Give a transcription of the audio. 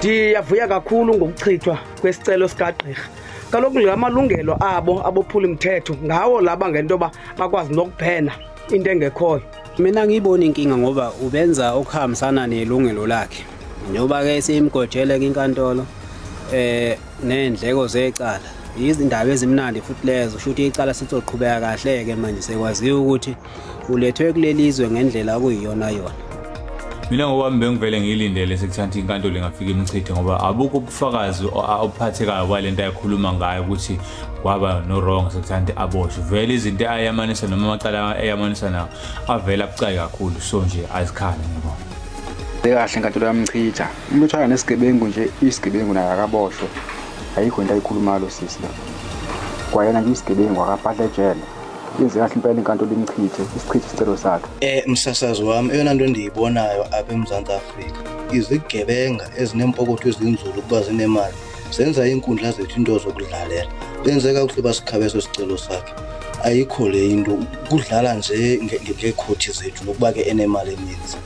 Ndiyavuya kakhulu ngokuchithwa kwesicelo sikagqirha. Kaloku ngamalungelo abo abophula umthetho ngawo laba ngento ba bakwazi nokuphena into engekhoyo. Mina ngiyibona inkinga ngoba ubenza okuhambisana nelungelo lakhe. Njoba ke simgojele inkantolo nendleko zecala. Izindaba ezimnandi futhi lezo shuthi icala sizoqhubeka kahle ke manje sekwaziyo ukuthi ulethwe kulelizwe ngendlela okuyiyona yona. Mina ngoba bengivele ngilindele sekuthanti inkantolo ingafika imchithe ngoba abukho ubufakazi ophathekayo kwalento ayikhuluma ngayo ukuthi kwaba no wrong sekuthanti aboshwe. Vele izinto ayamanisa noma amacala ayamanisa nawo avela abucayi kakhulu so nje azikhala ngibona. Kahle inkantolo yamchitha. Umuntu uthanda nesigebengu nje isigebengu naye akaboshwe. Ayikho into ayikhuluma lo sisi la. Kwayena nje isigebengu akaphatha ejele. Yenze kahle impela inkantolo imchithe isichithe isicelo sakhe. Msasazi wami eyona nto endiyibonayo apha eMzantsi Afrika izigebenga ezinempokotho ezinzulu ukuba zinemali zenza inkundla zethu into zokudlalela. Benze kakuhle basikhabeso isicelo sakhe. Ayikho le into kudlala nje ngekhothi zethu nokuba ke enemali eninzi.